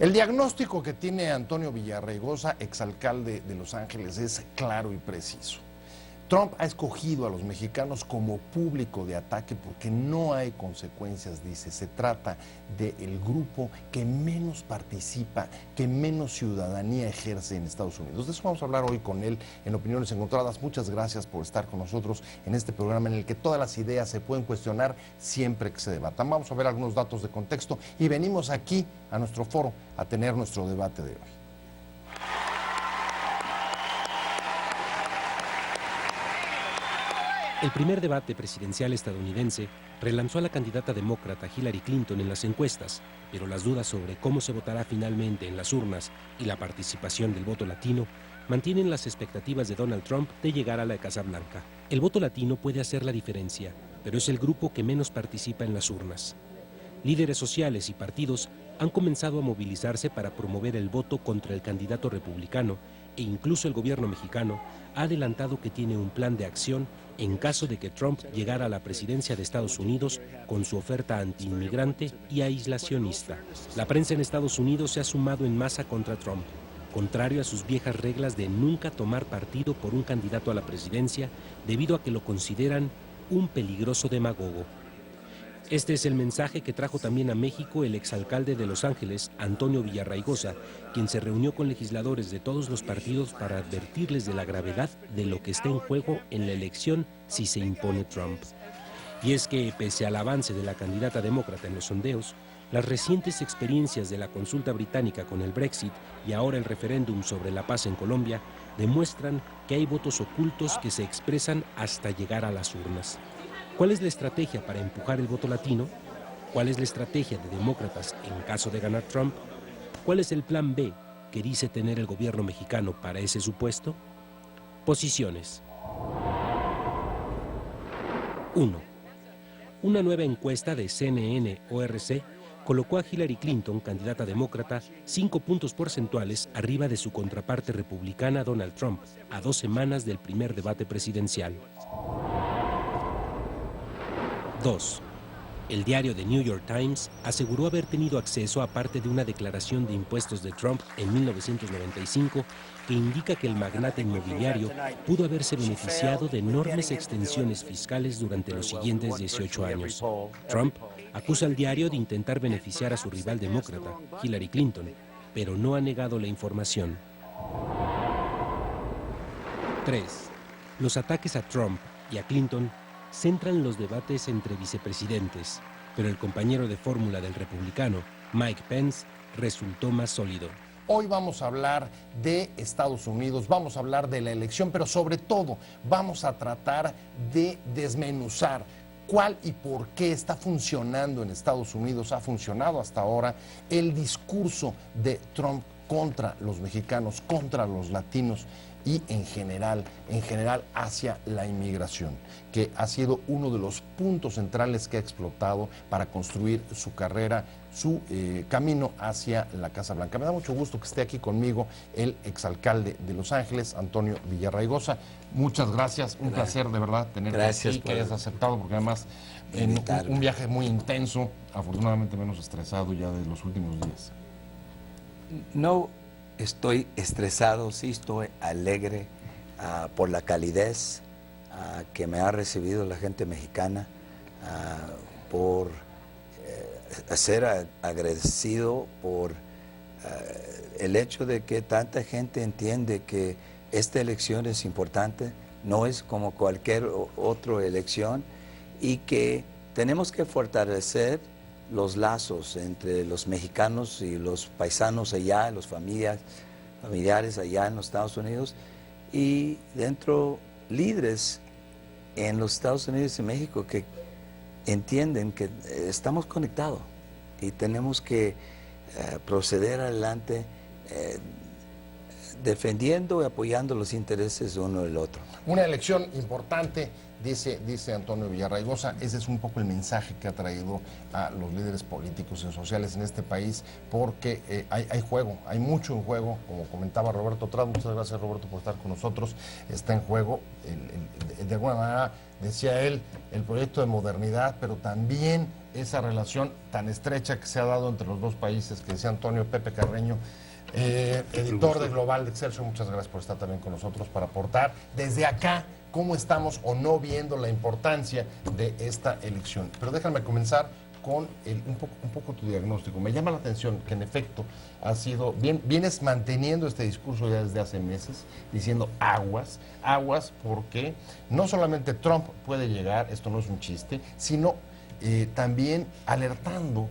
El diagnóstico que tiene Antonio Villarraigosa, exalcalde de Los Ángeles, es claro y preciso. Trump ha escogido a los mexicanos como público de ataque porque no hay consecuencias, dice. Se trata del grupo que menos participa, que menos ciudadanía ejerce en Estados Unidos. De eso vamos a hablar hoy con él en Opiniones Encontradas. Muchas gracias por estar con nosotros en este programa en el que todas las ideas se pueden cuestionar siempre que se debatan. Vamos a ver algunos datos de contexto y venimos aquí a nuestro foro a tener nuestro debate de hoy. El primer debate presidencial estadounidense relanzó a la candidata demócrata Hillary Clinton en las encuestas, pero las dudas sobre cómo se votará finalmente en las urnas y la participación del voto latino mantienen las expectativas de Donald Trump de llegar a la Casa Blanca. El voto latino puede hacer la diferencia, pero es el grupo que menos participa en las urnas. Líderes sociales y partidos han comenzado a movilizarse para promover el voto contra el candidato republicano e incluso el gobierno mexicano ha adelantado que tiene un plan de acción en caso de que Trump llegara a la presidencia de Estados Unidos con su oferta antiinmigrante y aislacionista. La prensa en Estados Unidos se ha sumado en masa contra Trump, contrario a sus viejas reglas de nunca tomar partido por un candidato a la presidencia debido a que lo consideran un peligroso demagogo. Este es el mensaje que trajo también a México el exalcalde de Los Ángeles, Antonio Villarraigosa, quien se reunió con legisladores de todos los partidos para advertirles de la gravedad de lo que está en juego en la elección si se impone Trump. Y es que, pese al avance de la candidata demócrata en los sondeos, las recientes experiencias de la consulta británica con el Brexit y ahora el referéndum sobre la paz en Colombia demuestran que hay votos ocultos que se expresan hasta llegar a las urnas. ¿Cuál es la estrategia para empujar el voto latino? ¿Cuál es la estrategia de demócratas en caso de ganar Trump? ¿Cuál es el plan B que dice tener el gobierno mexicano para ese supuesto? Posiciones. 1. Una nueva encuesta de CNN-ORC colocó a Hillary Clinton, candidata demócrata, 5 puntos porcentuales arriba de su contraparte republicana Donald Trump, a 2 semanas del primer debate presidencial. 2. El diario The New York Times aseguró haber tenido acceso a parte de una declaración de impuestos de Trump en 1995 que indica que el magnate inmobiliario pudo haberse beneficiado de enormes extensiones fiscales durante los siguientes 18 años. Trump acusa al diario de intentar beneficiar a su rival demócrata, Hillary Clinton, pero no ha negado la información. 3. Los ataques a Trump y a Clinton centran los debates entre vicepresidentes, pero el compañero de fórmula del republicano, Mike Pence, resultó más sólido. Hoy vamos a hablar de Estados Unidos, vamos a hablar de la elección, pero sobre todo vamos a tratar de desmenuzar cuál y por qué está funcionando en Estados Unidos, ha funcionado hasta ahora el discurso de Trump contra los mexicanos, contra los latinos y en general hacia la inmigración, que ha sido uno de los puntos centrales que ha explotado para construir su carrera, su camino hacia la Casa Blanca. Me da mucho gusto que esté aquí conmigo el exalcalde de Los Ángeles, Antonio Villarraigosa. Muchas gracias, un placer de verdad tenerte aquí, que hayas aceptado, porque además en un viaje muy intenso, afortunadamente menos estresado ya de los últimos días. No estoy estresado, sí estoy alegre por la calidez que me ha recibido la gente mexicana, por ser agradecido por el hecho de que tanta gente entiende que esta elección es importante, no es como cualquier otra elección, y que tenemos que fortalecer los lazos entre los mexicanos y los paisanos allá, los familiares allá en los Estados Unidos, y dentro líderes en los Estados Unidos y México que entienden que estamos conectados y tenemos que proceder adelante defendiendo y apoyando los intereses de uno del otro. Una elección importante, dice Antonio Villarraigosa. Ese es un poco el mensaje que ha traído a los líderes políticos y sociales en este país, porque hay juego, hay mucho en juego, como comentaba Roberto Trad. Muchas gracias, Roberto, por estar con nosotros. Está en juego, de alguna manera, decía él, el proyecto de modernidad, pero también esa relación tan estrecha que se ha dado entre los dos países, que decía Antonio Pepe Carreño, editor de Global de Excelsior. Muchas gracias por estar también con nosotros para aportar desde acá cómo estamos o no viendo la importancia de esta elección. Pero déjame comenzar con un poco tu diagnóstico. Me llama la atención que en efecto vienes manteniendo este discurso ya desde hace meses, diciendo aguas, porque no solamente Trump puede llegar, esto no es un chiste, sino también alertando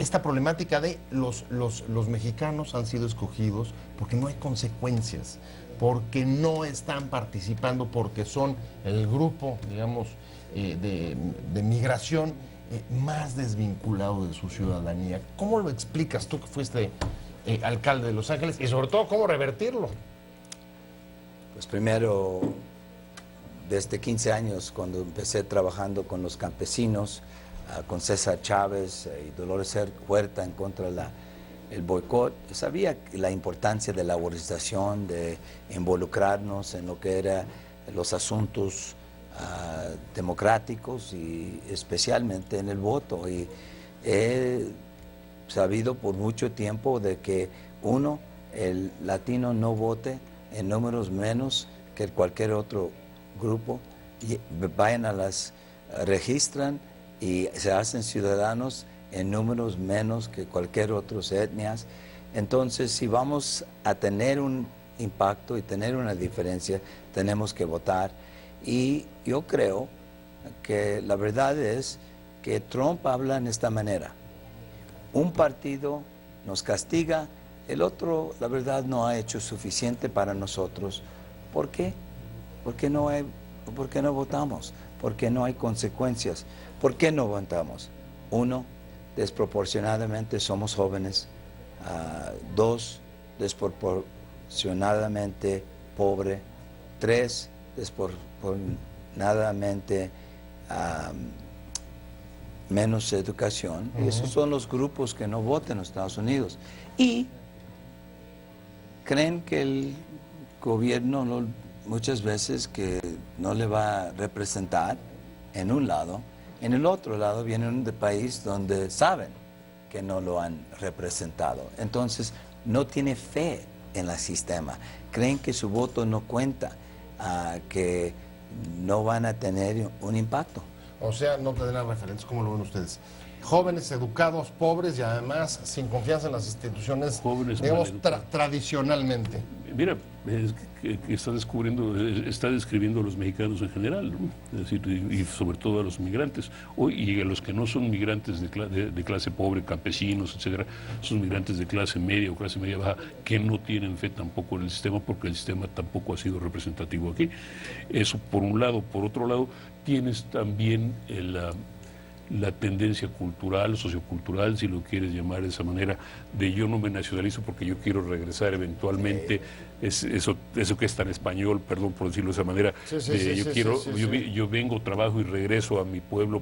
esta problemática de los mexicanos han sido escogidos porque no hay consecuencias, porque no están participando, porque son el grupo, digamos, de migración más desvinculado de su ciudadanía. ¿Cómo lo explicas tú que fuiste alcalde de Los Ángeles y sobre todo cómo revertirlo? Pues primero, desde 15 años, cuando empecé trabajando con los campesinos, con César Chávez y Dolores Huerta en contra del boicot, sabía la importancia de la organización, de involucrarnos en lo que eran los asuntos democráticos y especialmente en el voto. Y he sabido por mucho tiempo de que el latino no vote en números menos que cualquier otro grupo, y vayan registran y se hacen ciudadanos en números menos que cualquier otras etnias. Entonces, si vamos a tener un impacto y tener una diferencia, tenemos que votar. Y yo creo que la verdad es que Trump habla en esta manera. Un partido nos castiga, el otro, la verdad, no ha hecho suficiente para nosotros. ¿Por qué? ¿Por qué no votamos? ¿Por qué no hay consecuencias? ¿Por qué no votamos? 1, desproporcionadamente somos jóvenes. 2, desproporcionadamente pobre. 3, desproporcionadamente menos educación. Y esos son los grupos que no votan en los Estados Unidos. Y creen que el gobierno muchas veces que no le va a representar en un lado, en el otro lado vienen de país donde saben que no lo han representado. Entonces no tiene fe en el sistema, creen que su voto no cuenta, que no van a tener un impacto. O sea, no tendrán referentes. ¿Cómo lo ven ustedes? Jóvenes, educados, pobres y además sin confianza en las instituciones, jóvenes, digamos, tradicionalmente. Mira, es que está describiendo a los mexicanos en general, ¿no? Es decir, y sobre todo a los migrantes, y a los que no son migrantes de clase pobre, campesinos, etcétera, son migrantes de clase media o clase media baja, que no tienen fe tampoco en el sistema, porque el sistema tampoco ha sido representativo aquí. Eso por un lado. Por otro lado, tienes también la tendencia cultural, sociocultural, si lo quieres llamar de esa manera, de yo no me nacionalizo porque yo quiero regresar eventualmente, eso que es tan español, perdón por decirlo de esa manera, yo vengo, trabajo y regreso a mi pueblo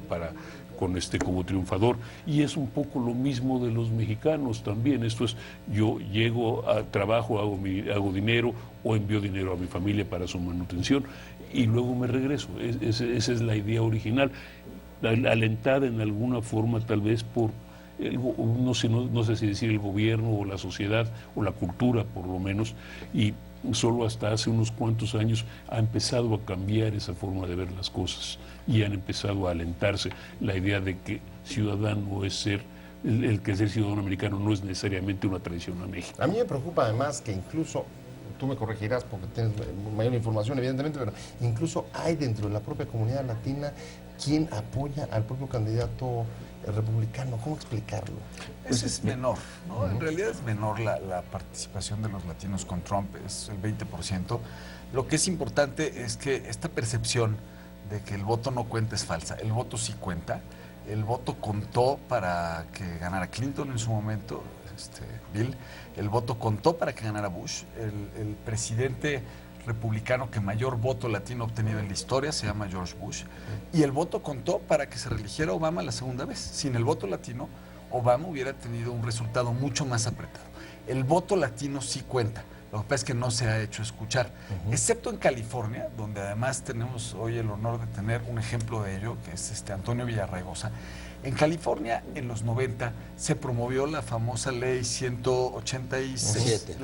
como triunfador. Y es un poco lo mismo de los mexicanos también. Esto es, yo llego a trabajo, hago dinero o envío dinero a mi familia para su manutención y luego me regreso. Esa es la idea original, alentada en alguna forma tal vez por, no sé si decir el gobierno o la sociedad o la cultura por lo menos, y solo hasta hace unos cuantos años ha empezado a cambiar esa forma de ver las cosas y han empezado a alentarse la idea de que ciudadano es ser, el que ser ciudadano americano no es necesariamente una traición a México. A mí me preocupa además que incluso, tú me corregirás porque tienes mayor información evidentemente, pero incluso hay dentro de la propia comunidad latina quien apoya al propio candidato republicano. ¿Cómo explicarlo? Eso es menor, ¿no? En realidad es menor la participación de los latinos con Trump, es el 20%. Lo que es importante es que esta percepción de que el voto no cuenta es falsa. El voto sí cuenta. El voto contó para que ganara Clinton en su momento, Bill. El voto contó para que ganara Bush. El presidente republicano que mayor voto latino ha obtenido en la historia se llama George Bush, y el voto contó para que se reeligiera Obama la segunda vez. Sin el voto latino, Obama hubiera tenido un resultado mucho más apretado. El voto latino sí cuenta, Lo que pasa es que no se ha hecho escuchar, excepto en California, donde además tenemos hoy el honor de tener un ejemplo de ello, que es Antonio Villarraigosa. En California, en los 90, se promovió la famosa ley 187,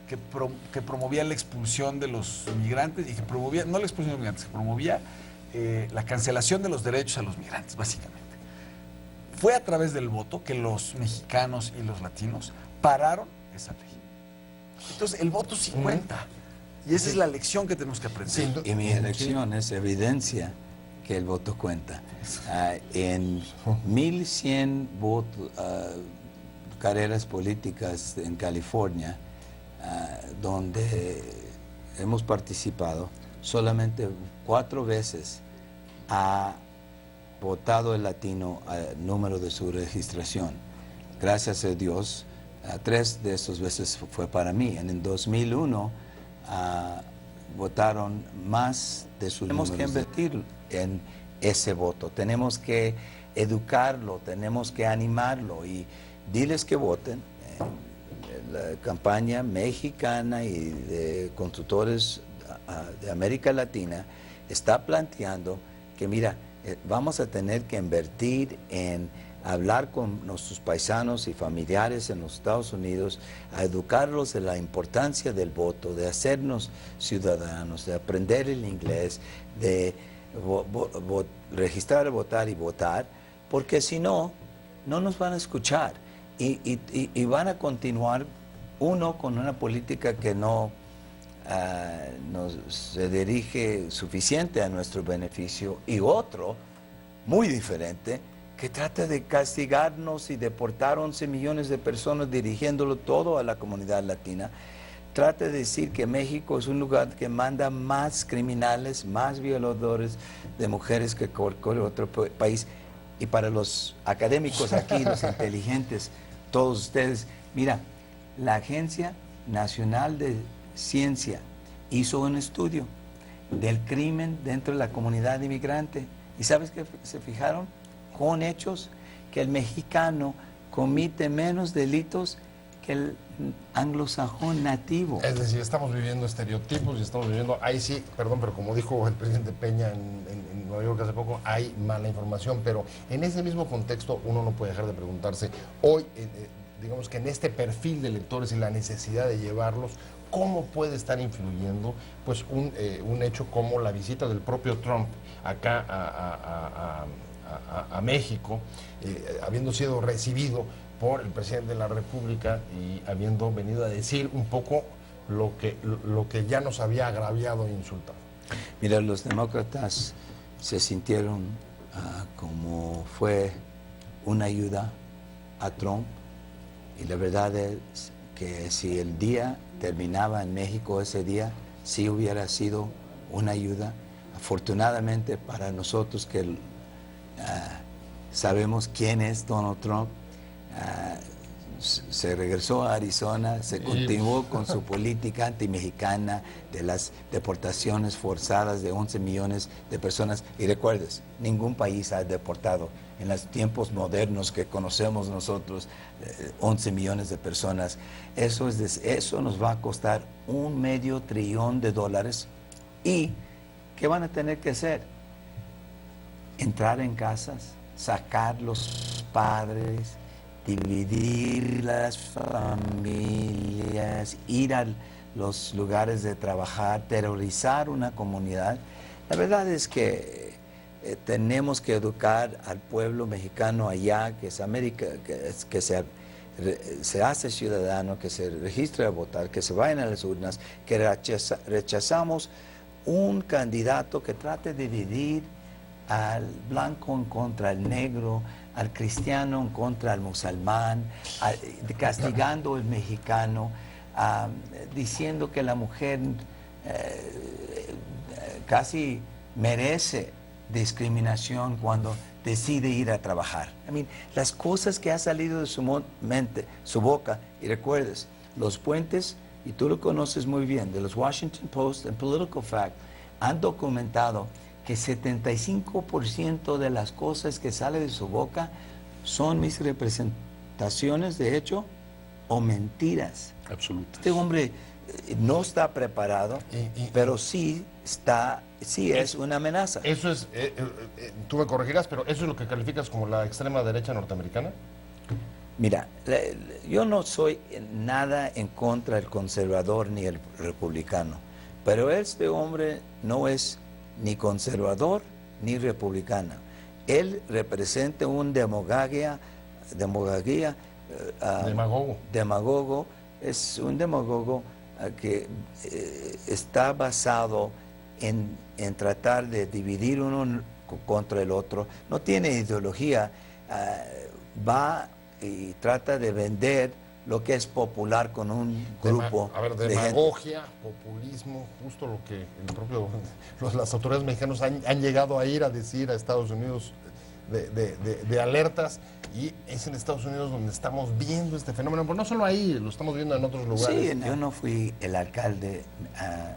que promovía la expulsión de los migrantes, y que promovía, no la expulsión de los migrantes, que promovía la cancelación de los derechos a los migrantes, básicamente. Fue a través del voto que los mexicanos y los latinos pararon esa ley. Entonces, el voto sí cuenta. Y esa es la lección que tenemos que aprender. Y mi elección es evidencia que el voto cuenta. En 1,100 carreras políticas en California, donde hemos participado, solamente 4 veces ha votado el latino al número de su registración. Gracias a Dios, 3 de esas veces fue para mí. En el 2001 votaron más de su número. Tenemos que invertir en ese voto, tenemos que educarlo, tenemos que animarlo y diles que voten. La campaña mexicana y de constructores de América Latina está planteando que, mira, vamos a tener que invertir en hablar con nuestros paisanos y familiares en los Estados Unidos, a educarlos de la importancia del voto, de hacernos ciudadanos, de aprender el inglés, de registrar, votar y votar, porque si no, no nos van a escuchar y van a continuar, uno, con una política que no se dirige suficiente a nuestro beneficio, y otro, muy diferente, que trata de castigarnos y deportar 11 millones de personas, dirigiéndolo todo a la comunidad latina. Trata de decir que México es un lugar que manda más criminales, más violadores de mujeres que cualquier otro país. Y para los académicos aquí, los inteligentes, todos ustedes, mira, la Agencia Nacional de Ciencia hizo un estudio del crimen dentro de la comunidad inmigrante. ¿Y sabes qué se fijaron? Con hechos, que el mexicano comete menos delitos que el anglosajón nativo. Es decir, estamos viviendo estereotipos y estamos viviendo, ahí sí, perdón, pero como dijo el presidente Peña en Nueva York hace poco, hay mala información, pero en ese mismo contexto uno no puede dejar de preguntarse, hoy, digamos que en este perfil de electores y la necesidad de llevarlos, ¿cómo puede estar influyendo pues un hecho como la visita del propio Trump acá a México, habiendo sido recibido por el presidente de la República y habiendo venido a decir un poco lo que ya nos había agraviado e insultado? Mira, los demócratas se sintieron como fue una ayuda a Trump, y la verdad es que si el día terminaba en México ese día, sí hubiera sido una ayuda. Afortunadamente para nosotros que sabemos quién es Donald Trump, se regresó a Arizona, se continuó con su política antimexicana de las deportaciones forzadas de 11 millones de personas. Y recuerdes, ningún país ha deportado en los tiempos modernos que conocemos nosotros 11 millones de personas. Eso nos va a costar $1.5 trillón. ¿Y qué van a tener que hacer? Entrar en casas, sacar los padres, dividir las familias, ir a los lugares de trabajar, terrorizar una comunidad. La verdad es que tenemos que educar al pueblo mexicano allá, que es América, que se hace ciudadano, que se registre a votar, que se vayan a las urnas, que rechazamos un candidato que trate de dividir al blanco en contra del negro, al cristiano en contra del musulmán, castigando al mexicano, diciendo que la mujer casi merece discriminación cuando decide ir a trabajar. Las cosas que ha salido de su mente, su boca, y recuerdes, los puentes, y tú lo conoces muy bien, de los Washington Post y Political Fact, han documentado que 75% de las cosas que salen de su boca son mis representaciones, de hecho, o mentiras. Absolutas. Este hombre no está preparado, pero sí es una amenaza. Eso es, tú me corregirás, pero ¿eso es lo que calificas como la extrema derecha norteamericana? Mira, yo no soy nada en contra del conservador ni el republicano, pero este hombre no es ni conservador ni republicano. Él representa un demagogo, es un demagogo que está basado en tratar de dividir uno contra el otro. No tiene ideología, va y trata de vender lo que es popular con un grupo de demagogia, populismo, justo lo que las autoridades mexicanas han llegado a ir a decir a Estados Unidos de alertas, y es en Estados Unidos donde estamos viendo este fenómeno, pero no solo ahí, lo estamos viendo en otros lugares. Sí, yo no fui el alcalde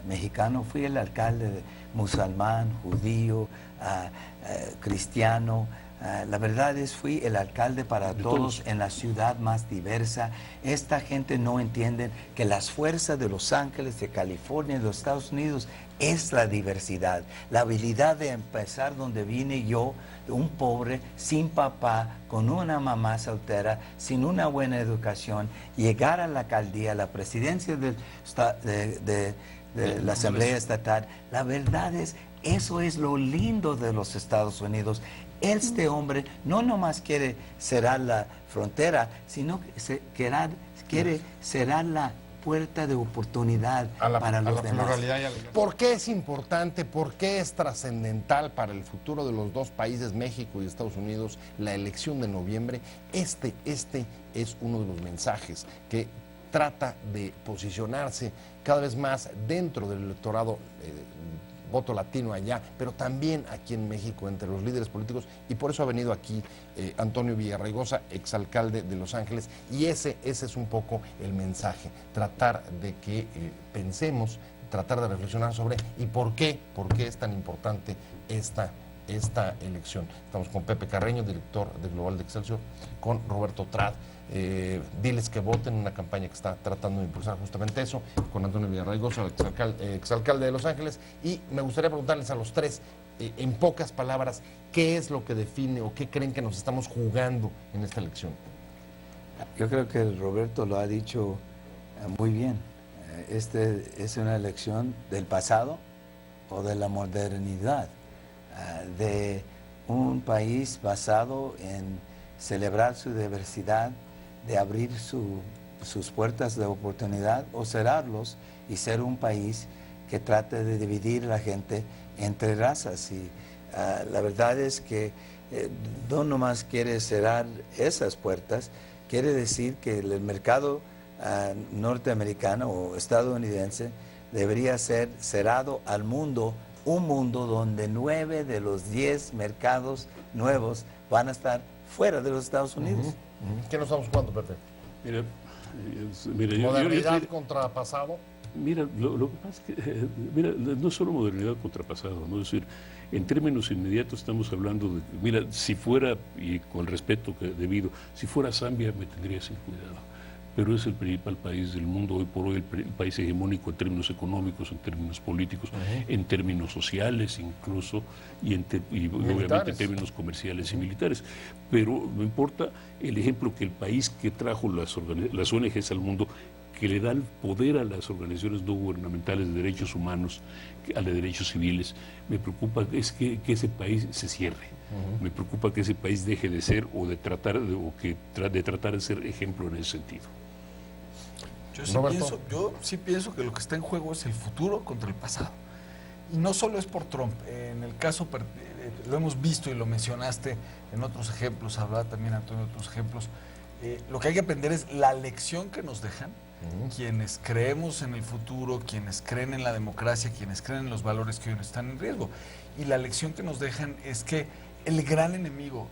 mexicano, fui el alcalde musulmán, judío, cristiano. La verdad es, fui el alcalde para todos en la ciudad más diversa. Esta gente no entiende que las fuerzas de Los Ángeles, de California, de los Estados Unidos, es la diversidad. La habilidad de empezar donde vine yo, un pobre, sin papá, con una mamá soltera, sin una buena educación, llegar a la alcaldía, a la presidencia de la Asamblea Estatal. La verdad es, eso es lo lindo de los Estados Unidos. Este hombre no nomás quiere cerrar la frontera, sino que quiere cerrar la puerta de oportunidad para los demás. ¿Por qué es importante, por qué es trascendental para el futuro de los dos países, México y Estados Unidos, la elección de noviembre? Este es uno de los mensajes que trata de posicionarse cada vez más dentro del electorado voto latino allá, pero también aquí en México, entre los líderes políticos, y por eso ha venido aquí Antonio Villarraigosa, exalcalde de Los Ángeles, y ese es un poco el mensaje, tratar de que pensemos, tratar de reflexionar sobre y por qué es tan importante esta elección. Estamos con Pepe Carreño, director de Global de Excelsior, con Roberto Trad, diles que voten, una campaña que está tratando de impulsar justamente eso, con Antonio Villarraigosa, exalcalde de Los Ángeles, y me gustaría preguntarles a los tres, en pocas palabras, ¿qué es lo que define o qué creen que nos estamos jugando en esta elección? Yo creo que Roberto lo ha dicho muy bien. Es una elección del pasado o de la modernidad, de un país basado en celebrar su diversidad, de abrir sus puertas de oportunidad o cerrarlos y ser un país que trate de dividir a la gente entre razas. Y la verdad es que no nomás quiere cerrar esas puertas, quiere decir que el mercado norteamericano o estadounidense debería ser cerrado al mundo, un mundo donde 9 de los 10 mercados nuevos van a estar fuera de los Estados Unidos. ¿Qué nos estamos jugando, Pepe? Mira, ¿Modernidad contra pasado? Mira, lo que pasa es que, no es solo modernidad contra pasado, ¿no? Es decir, en términos inmediatos estamos hablando de, mira, si fuera, y con el respeto debido, si fuera Zambia me tendría sin cuidado. Pero es el principal país del mundo, hoy por hoy el país hegemónico en términos económicos, en términos políticos, en términos sociales incluso, y obviamente en términos comerciales y militares. Pero no importa el ejemplo que el país que trajo las ONGs al mundo, que le da el poder a las organizaciones no gubernamentales de derechos humanos, a los derechos civiles, me preocupa es que ese país se cierre. Me preocupa que ese país deje de ser o de tratar de ser ejemplo en ese sentido. Yo sí pienso que lo que está en juego es el futuro contra el pasado. Y no solo es por Trump. En el caso, lo hemos visto y lo mencionaste en otros ejemplos, hablaba también Antonio de otros ejemplos. Lo que hay que aprender es la lección que nos dejan quienes creemos en el futuro, quienes creen en la democracia, quienes creen en los valores que hoy están en riesgo. Y la lección que nos dejan es que el gran enemigo,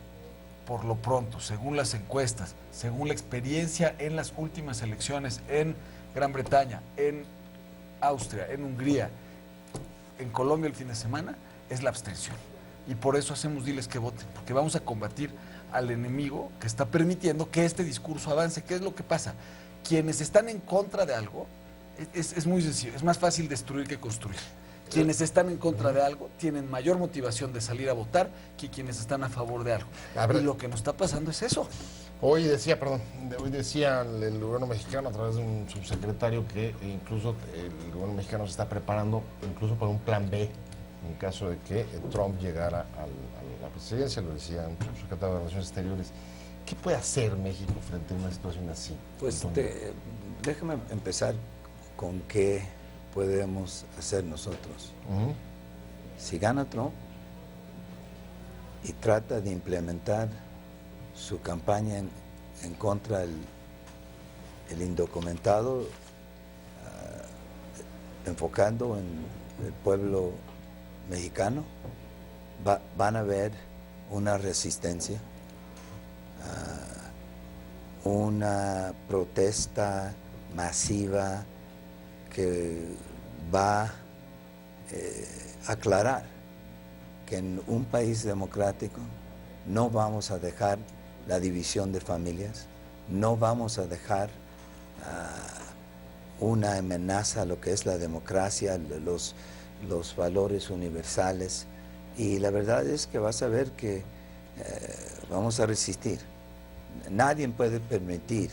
por lo pronto, según las encuestas, según la experiencia en las últimas elecciones en Gran Bretaña, en Austria, en Hungría, en Colombia el fin de semana, es la abstención. Y por eso hacemos diles que voten, porque vamos a combatir al enemigo que está permitiendo que este discurso avance. ¿Qué es lo que pasa? Quienes están en contra de algo, es muy sencillo, es más fácil destruir que construir. Quienes están en contra de algo tienen mayor motivación de salir a votar que quienes están a favor de algo. Y lo que nos está pasando es eso. Hoy decía el gobierno mexicano a través de un subsecretario que incluso el gobierno mexicano se está preparando incluso para un plan B en caso de que Trump llegara a la presidencia, lo decía un subsecretario de Relaciones Exteriores. ¿Qué puede hacer México frente a una situación así? Pues déjame empezar con qué podemos hacer nosotros. Si gana Trump y trata de implementar su campaña en contra del indocumentado, enfocando en el pueblo mexicano, van a ver una resistencia, una protesta masiva que va a aclarar que en un país democrático no vamos a dejar la división de familias, no vamos a dejar una amenaza a lo que es la democracia, los valores universales, y la verdad es que vas a ver que vamos a resistir. Nadie puede permitir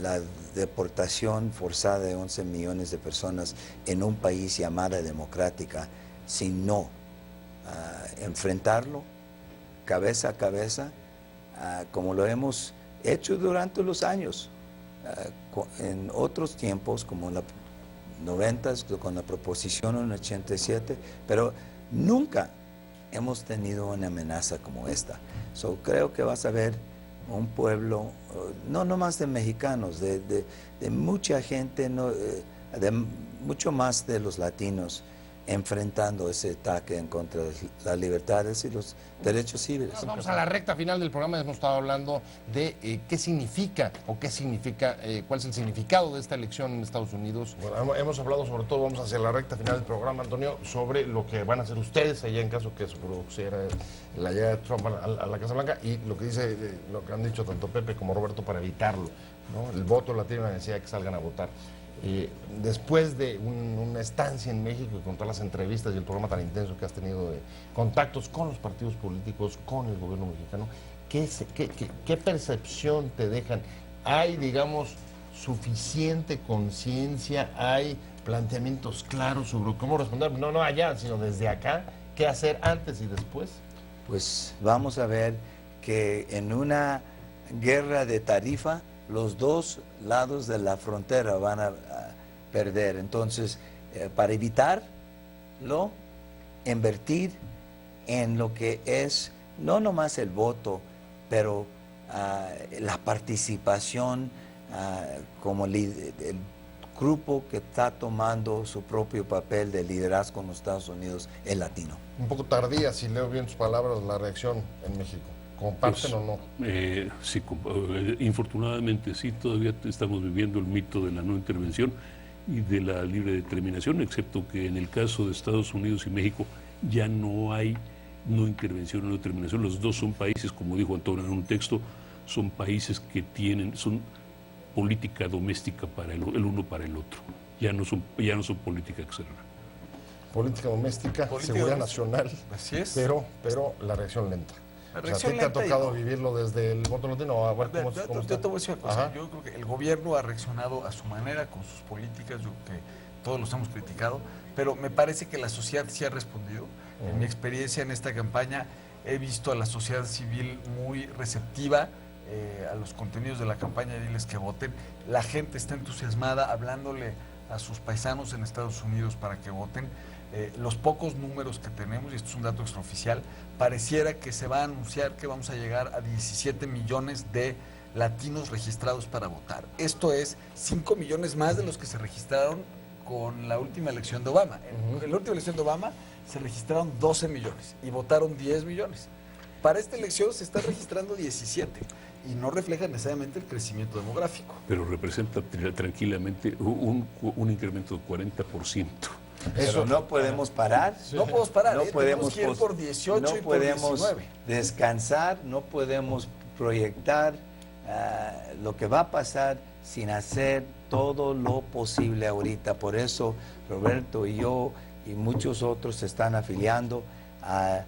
la deportación forzada de 11 millones de personas en un país llamada democrática, sino enfrentarlo cabeza a cabeza, como lo hemos hecho durante los años, en otros tiempos, como en los 90s, con la proposición en el 87, pero nunca hemos tenido una amenaza como esta. Creo que vas a ver un pueblo, no nomás de mexicanos, de mucha gente, de mucho más de los latinos, enfrentando ese ataque en contra de las libertades y los derechos civiles. Vamos a la recta final del programa. Hemos estado hablando de qué significa cuál es el significado de esta elección en Estados Unidos. Bueno, hemos hablado sobre todo, vamos hacia la recta final del programa, Antonio, sobre lo que van a hacer ustedes allá en caso que se produciera la llegada de Trump a la Casa Blanca, y lo que dice, lo que han dicho tanto Pepe como Roberto para evitarlo, ¿no? El voto latino, la necesidad de que salgan a votar. Después de una estancia en México y con todas las entrevistas y el programa tan intenso que has tenido de contactos con los partidos políticos, con el gobierno mexicano, ¿qué percepción te dejan? ¿Hay, digamos, suficiente conciencia? ¿Hay planteamientos claros sobre cómo responder? No allá, sino desde acá. ¿Qué hacer antes y después? Pues vamos a ver que en una guerra de tarifa, los dos lados de la frontera van a perder. Entonces, para evitarlo, invertir en lo que es no nomás el voto, pero la participación como el grupo que está tomando su propio papel de liderazgo en los Estados Unidos, el latino. Un poco tardía, si leo bien tus palabras, la reacción en México. ¿Comparten pues, o no? Sí, infortunadamente sí, todavía estamos viviendo el mito de la no intervención y de la libre determinación, excepto que en el caso de Estados Unidos y México ya no hay no intervención, no determinación. Los dos son países, como dijo Antonio en un texto, son países que son política doméstica para el uno para el otro, ya no son política externa. Política doméstica, seguridad nacional, así es. Pero la reacción lenta. ¿A ti te ha tocado vivirlo desde el voto latino? A ver cómo está. Yo te voy a decir una cosa. Yo creo que el gobierno ha reaccionado a su manera, con sus políticas, yo creo que todos los hemos criticado, pero me parece que la sociedad sí ha respondido. En mi experiencia en esta campaña he visto a la sociedad civil muy receptiva a los contenidos de la campaña, diles que voten. La gente está entusiasmada hablándole a sus paisanos en Estados Unidos para que voten. Los pocos números que tenemos, y esto es un dato extraoficial, pareciera que se va a anunciar que vamos a llegar a 17 millones de latinos registrados para votar. Esto es 5 millones más de los que se registraron con la última elección de Obama. En la última elección de Obama se registraron 12 millones y votaron 10 millones. Para esta elección se están registrando 17 y no refleja necesariamente el crecimiento demográfico. Pero representa tranquilamente un incremento de 40%. Pero no podemos parar. No podemos parar, No tenemos que ir pos- por 18 no y por podemos 19. descansar, no podemos proyectar lo que va a pasar sin hacer todo lo posible ahorita. Por eso Roberto y yo y muchos otros se están afiliando a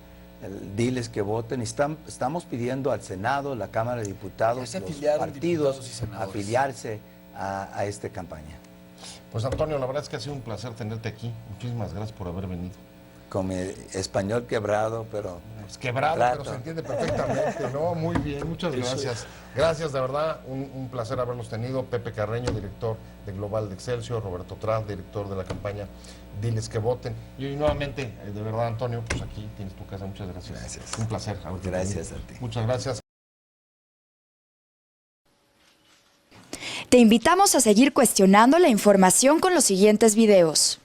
Diles que voten. Estamos pidiendo al Senado, la Cámara de Diputados, Ya se los afiliaron partidos diputados y senadores. afiliarse a esta campaña. Pues Antonio, la verdad es que ha sido un placer tenerte aquí. Muchísimas gracias por haber venido. Con mi español quebrado, pero Pues quebrado, trato. pero se entiende perfectamente, ¿no? Muy bien, muchas gracias. Gracias, de verdad, un placer haberlos tenido. Pepe Carreño, director de Global de Excelsior, Roberto Traz, director de la campaña Diles que voten. Y nuevamente, de verdad, Antonio, pues aquí tienes tu casa. Muchas gracias. Gracias. Un placer haberte Gracias tenido. a ti. Muchas gracias. Te invitamos a seguir cuestionando la información con los siguientes videos.